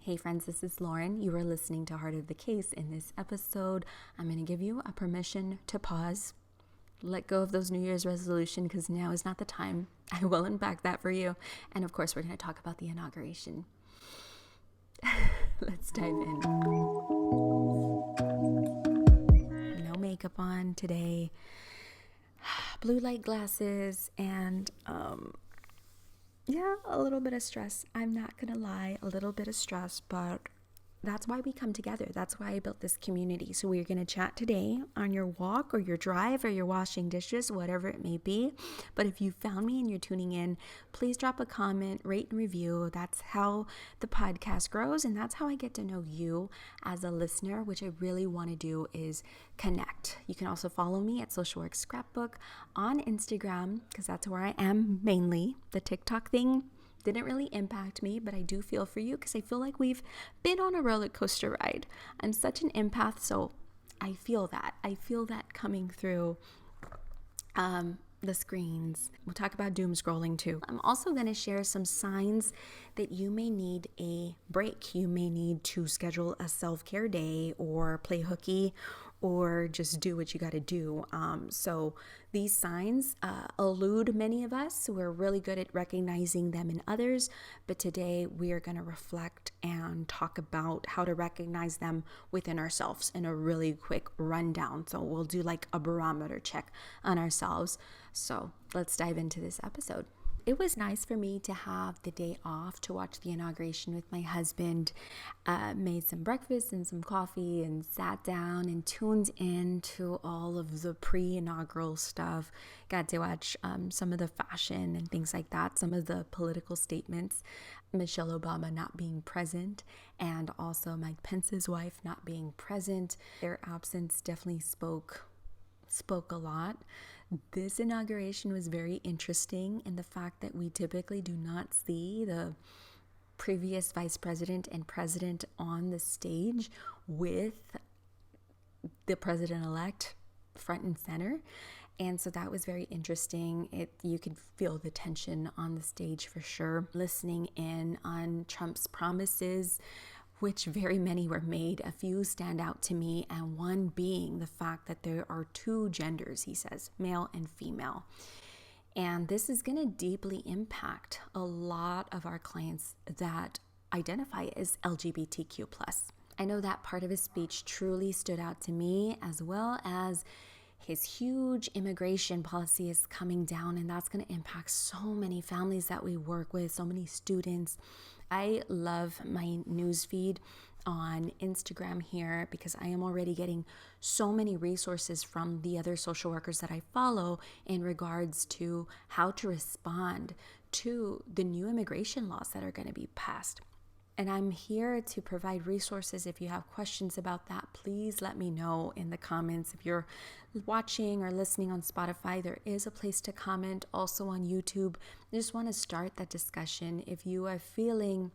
Hey friends, this is Lauren. You are listening to Heart of the Case. In this episode, I'm going to give you a permission to pause, let go of those New Year's resolution because now is not the time. I will unpack that for you. And of course, we're going to talk about the inauguration. Let's dive in. No makeup on today, blue light glasses, and a little bit of stress. I'm not gonna lie, a little bit of stress, but that's why we come together. That's why I built this community. So we're gonna chat today on your walk or your drive or your washing dishes, whatever it may be. But if you found me and you're tuning in, please drop a comment, rate and review. That's how the podcast grows, and that's how I get to know you as a listener, which I really want to do is connect. You can also follow me at Social Work Scrapbook on Instagram because that's where I am mainly. The TikTok thing didn't really impact me, but I do feel for you because I feel like we've been on a roller coaster ride. I'm such an empath, so I feel that. I feel that coming through the screens. We'll talk about doom scrolling too. I'm also going to share some signs that you may need a break. You may need to schedule a self-care day or play hooky or just do what you got to do. So these signs elude many of us. We're really good at recognizing them in others, but today we are going to reflect and talk about how to recognize them within ourselves in a really quick rundown. So we'll do like a barometer check on ourselves. So let's dive into this episode. It was nice for me to have the day off to watch the inauguration with my husband. Made some breakfast and some coffee and sat down and tuned in to all of the pre-inaugural stuff. Got to watch some of the fashion and things like that, some of the political statements, Michelle Obama not being present, and also Mike Pence's wife not being present. Their absence definitely spoke a lot. This inauguration was very interesting in the fact that we typically do not see the previous vice president and president on the stage with the president-elect front and center. And so that was very interesting. You could feel the tension on the stage for sure. Listening in on Trump's promises, which very many were made. A few stand out to me, and one being the fact that there are two genders, he says, male and female. And this is going to deeply impact a lot of our clients that identify as LGBTQ+. I know that part of his speech truly stood out to me, as well as his huge immigration policy is coming down, and that's going to impact so many families that we work with, so many students. I love my newsfeed on Instagram here because I am already getting so many resources from the other social workers that I follow in regards to how to respond to the new immigration laws that are going to be passed. And I'm here to provide resources. If you have questions about that, please let me know in the comments. If you're watching or listening on Spotify, there is a place to comment. Also on YouTube, I just want to start that discussion. If you are feeling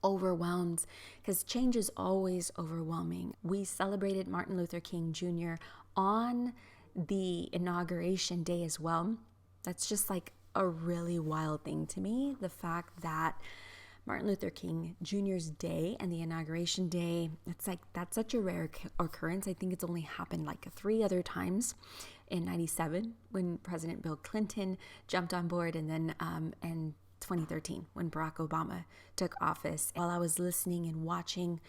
overwhelmed, because change is always overwhelming. We celebrated Martin Luther King Jr. on the inauguration day as well. That's just like a really wild thing to me. The fact that Martin Luther King Jr.'s day and the inauguration day, it's like that's such a rare occurrence. I think it's only happened like 3 other times in 97 when President Bill Clinton jumped on board, and then in 2013 when Barack Obama took office. While I was listening and watching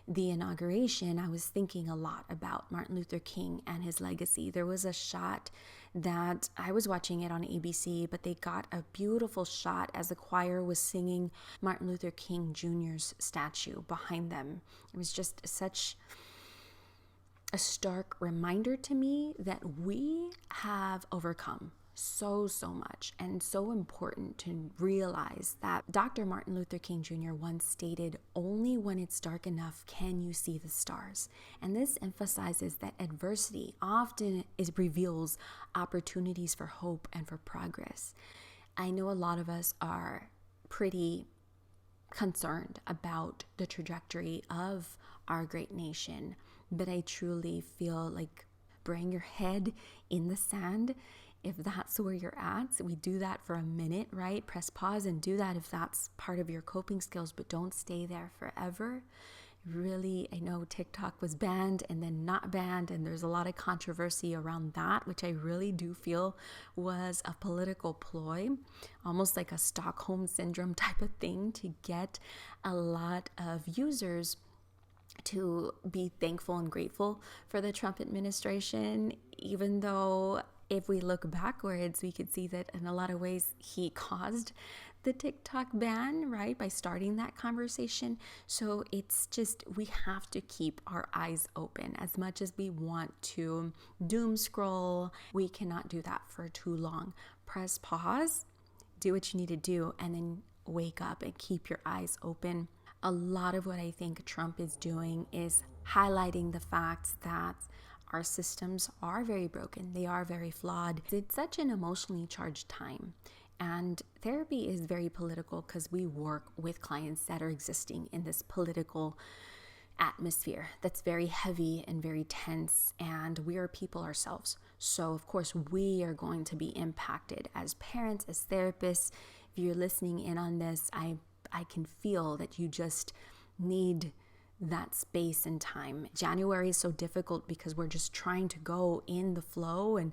the inauguration, I was thinking a lot about Martin Luther King and his legacy. There was a shot that I was watching it on ABC, but they got a beautiful shot as the choir was singing Martin Luther King Jr.'s statue behind them. It was just such a stark reminder to me that we have overcome so much, and so important to realize that Dr. Martin Luther King Jr. once stated, "Only when it's dark enough can you see the stars." And this emphasizes that adversity often reveals opportunities for hope and for progress. I know a lot of us are pretty concerned about the trajectory of our great nation, but I truly feel like burying your head in the sand if that's where you're at. So we do that for a minute, right? Press pause and do that if that's part of your coping skills, but don't stay there forever. Really, I know TikTok was banned and then not banned, and there's a lot of controversy around that, which I really do feel was a political ploy, almost like a Stockholm syndrome type of thing, to get a lot of users to be thankful and grateful for the Trump administration, even though if we look backwards, we could see that in a lot of ways he caused the TikTok ban, right, by starting that conversation. So it's just, we have to keep our eyes open. As much as we want to doom scroll, we cannot do that for too long. Press pause, do what you need to do, and then wake up and keep your eyes open. A lot of what I think Trump is doing is highlighting the fact that our systems are very broken. They are very flawed. It's such an emotionally charged time. And therapy is very political because we work with clients that are existing in this political atmosphere that's very heavy and very tense, and we are people ourselves. So of course we are going to be impacted as parents, as therapists. If you're listening in on this, I can feel that you just need that space and time. January is so difficult because we're just trying to go in the flow and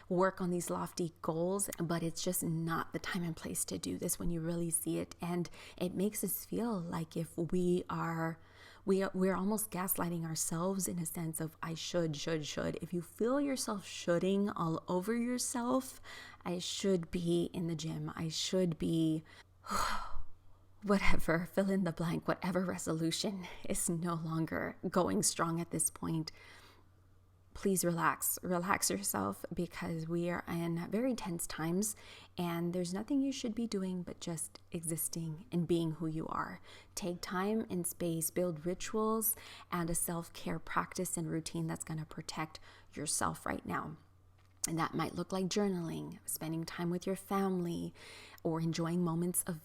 work on these lofty goals, but it's just not the time and place to do this when you really see it. And it makes us feel like if we're almost gaslighting ourselves in a sense of I should. If you feel yourself shoulding all over yourself, I should be in the gym, I should be whatever, fill in the blank, whatever resolution is no longer going strong at this point. Please relax yourself, because we are in very tense times and there's nothing you should be doing but just existing and being who you are. Take time and space, build rituals and a self-care practice and routine that's going to protect yourself right now. And that might look like journaling, spending time with your family, or enjoying moments of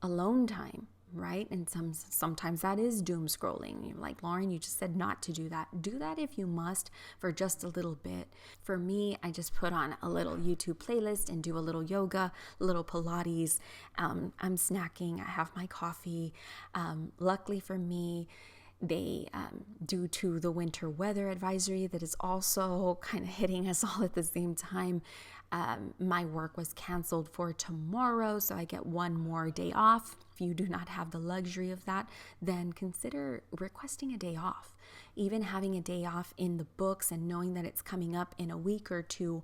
alone time, right? And sometimes that is doom scrolling. You're like, Lauren, you just said not to do that. Do that if you must for just a little bit. For me, I just put on a little YouTube playlist and do a little yoga, a little Pilates. I'm snacking. I have my coffee. Luckily for me, due to the winter weather advisory that is also kind of hitting us all at the same time, my work was canceled for tomorrow, so I get one more day off. If you do not have the luxury of that, then consider requesting a day off. Even having a day off in the books and knowing that it's coming up in a week or two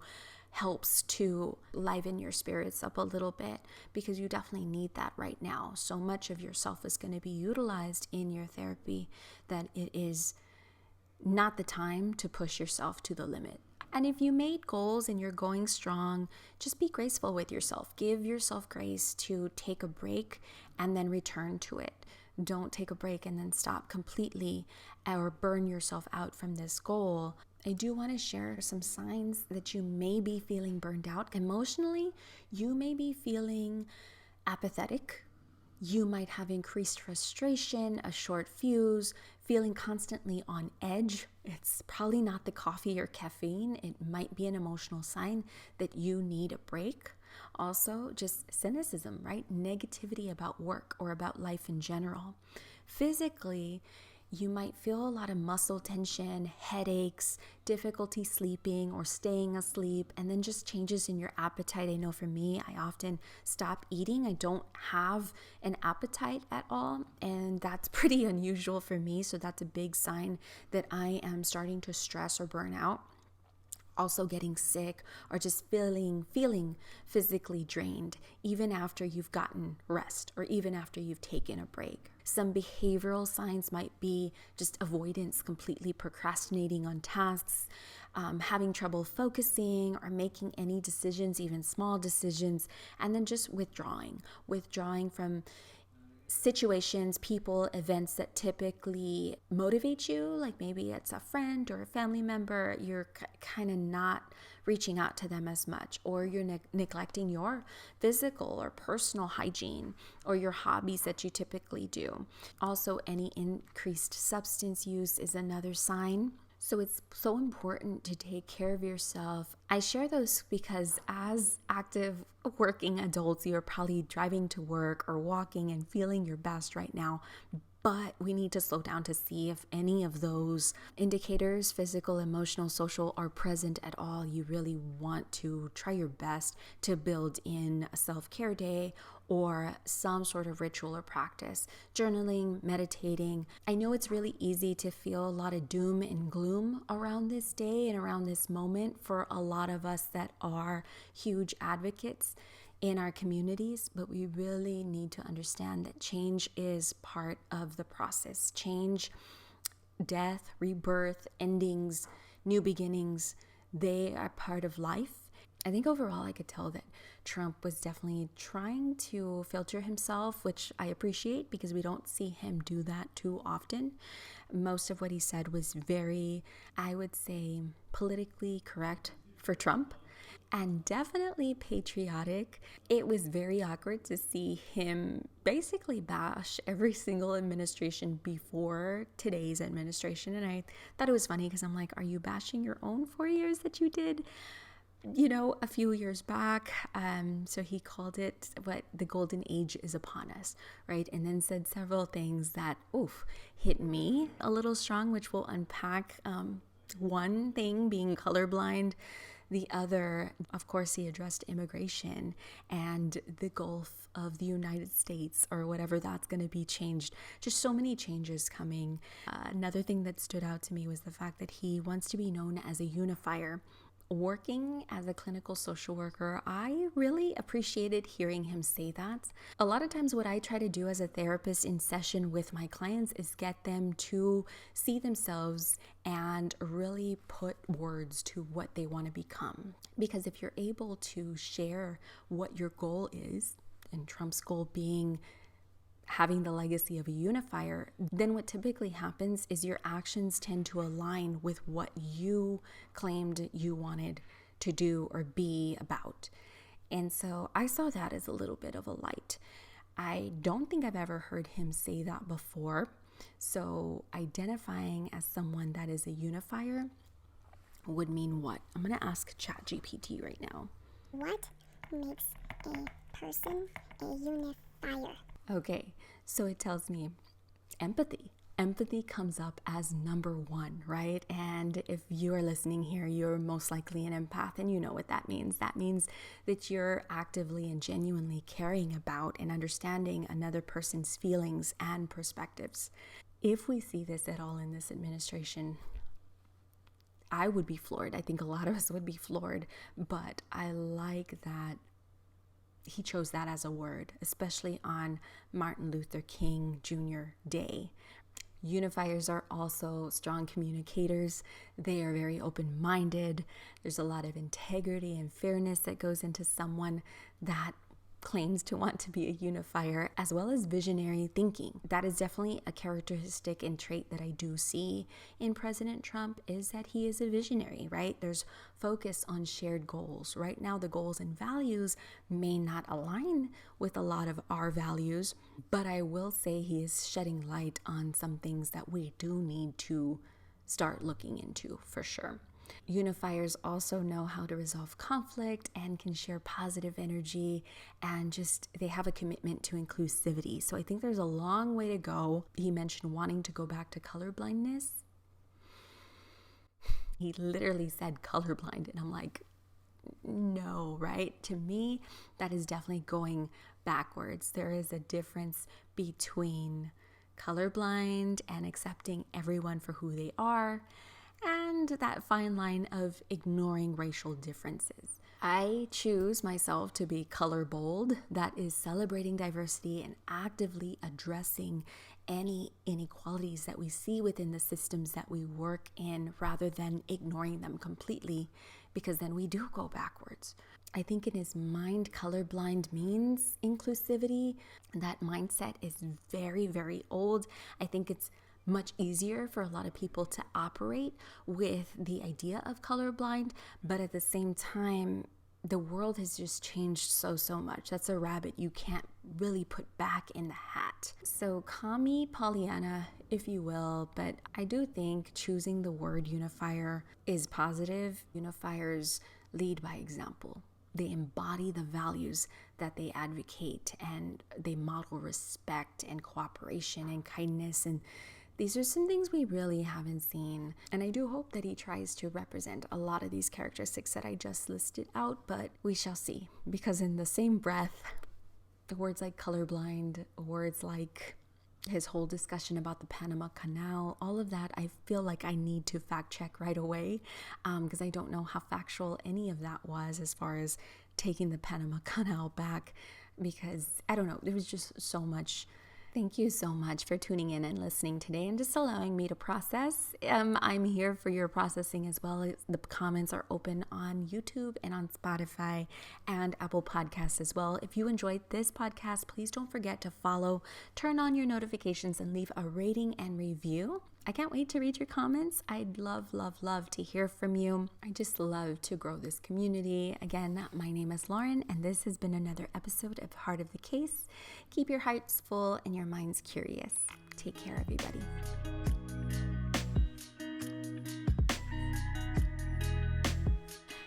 helps to liven your spirits up a little bit, because you definitely need that right now. So much of yourself is going to be utilized in your therapy that it is not the time to push yourself to the limit. And if you made goals and you're going strong, just be graceful with yourself. Give yourself grace to take a break and then return to it. Don't take a break and then stop completely or burn yourself out from this goal. I do want to share some signs that you may be feeling burned out emotionally. You may be feeling apathetic. You might have increased frustration, a short fuse, feeling constantly on edge. It's probably not the coffee or caffeine. It might be an emotional sign that you need a break. Also, just cynicism, right? Negativity about work or about life in general. Physically, you might feel a lot of muscle tension, headaches, difficulty sleeping or staying asleep, and then just changes in your appetite. I know for me, I often stop eating. I don't have an appetite at all, and that's pretty unusual for me. So that's a big sign that I am starting to stress or burn out. Also getting sick or just feeling physically drained, even after you've gotten rest or even after you've taken a break. Some behavioral signs might be just avoidance, completely procrastinating on tasks, having trouble focusing or making any decisions, even small decisions, and then just withdrawing from situations, people, events that typically motivate you, like maybe it's a friend or a family member. You're kind of not reaching out to them as much, or you're neglecting your physical or personal hygiene or your hobbies that you typically do. Also, any increased substance use is another sign. So it's so important to take care of yourself. I share those because as active working adults, you're probably driving to work or walking and feeling your best right now. But we need to slow down to see if any of those indicators, physical, emotional, social, are present at all. You really want to try your best to build in a self-care day or some sort of ritual or practice. Journaling, meditating. I know it's really easy to feel a lot of doom and gloom around this day and around this moment for a lot of us that are huge advocates in our communities, but we really need to understand that change is part of the process. Change, death, rebirth, endings, new beginnings, they are part of life. I think overall I could tell that Trump was definitely trying to filter himself, which I appreciate because we don't see him do that too often. Most of what he said was very, I would say, politically correct for Trump. And definitely patriotic. It was very awkward to see him basically bash every single administration before today's administration. And I thought it was funny because I'm like, are you bashing your own 4 years that you did, a few years back? So he called it what the golden age is upon us, right? And then said several things that, hit me a little strong, which we'll unpack. One thing being colorblind. The other, of course, he addressed immigration and the Gulf of the United States or whatever that's going to be changed. Just so many changes coming. Another thing that stood out to me was the fact that he wants to be known as a unifier. Working as a clinical social worker, I really appreciated hearing him say that. A lot of times what I try to do as a therapist in session with my clients is get them to see themselves and really put words to what they want to become. Because if you're able to share what your goal is, and Trump's goal being having the legacy of a unifier, then what typically happens is your actions tend to align with what you claimed you wanted to do or be about. And so I saw that as a little bit of a light. I don't think I've ever heard him say that before. So identifying as someone that is a unifier would mean what? I'm going to ask ChatGPT right now. What makes a person a unifier? Okay, so it tells me empathy. Empathy comes up as number one, right? And if you are listening here, you're most likely an empath and you know what that means. That means that you're actively and genuinely caring about and understanding another person's feelings and perspectives. If we see this at all in this administration, I would be floored. I think a lot of us would be floored, but I like that he chose that as a word, especially on Martin Luther King Jr. Day. Unifiers are also strong communicators. They are very open-minded. There's a lot of integrity and fairness that goes into someone that claims to want to be a unifier, as well as visionary thinking. That is definitely a characteristic and trait that I do see in President Trump, is that he is a visionary, right? There's focus on shared goals. Right now, the goals and values may not align with a lot of our values, but I will say he is shedding light on some things that we do need to start looking into for sure. Unifiers also know how to resolve conflict and can share positive energy, and just they have a commitment to inclusivity. So I think there's a long way to go. He mentioned wanting to go back to colorblindness. He literally said colorblind, and I'm like, no, right? To me, that is definitely going backwards. There is a difference between colorblind and accepting everyone for who they are, and that fine line of ignoring racial differences. I choose myself to be color bold, that is celebrating diversity and actively addressing any inequalities that we see within the systems that we work in, rather than ignoring them completely, because then we do go backwards. I think in his mind, colorblind means inclusivity. That mindset is very, very old. I think it's much easier for a lot of people to operate with the idea of colorblind, but at the same time, the world has just changed so much. That's a rabbit you can't really put back in the hat. So call me Pollyanna if you will, but I do think choosing the word unifier is positive. Unifiers lead by example. They embody the values that they advocate, and they model respect and cooperation and kindness. And these are some things we really haven't seen. And I do hope that he tries to represent a lot of these characteristics that I just listed out, but we shall see. Because in the same breath, the words like colorblind, words like his whole discussion about the Panama Canal, all of that, I feel like I need to fact check right away, because I don't know how factual any of that was as far as taking the Panama Canal back, because I don't know, there was just so much. Thank you so much for tuning in and listening today and just allowing me to process. I'm here for your processing as well. The comments are open on YouTube and on Spotify and Apple Podcasts as well. If you enjoyed this podcast, please don't forget to follow, turn on your notifications, and leave a rating and review. I can't wait to read your comments. I'd love to hear from you. I just love to grow this community. Again, my name is Lauren, and this has been another episode of Heart of the Case. Keep your hearts full and your minds curious. Take care, everybody.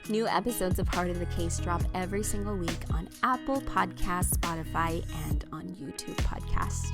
New episodes of Heart of the Case drop every single week on Apple Podcasts, Spotify, and on YouTube Podcast.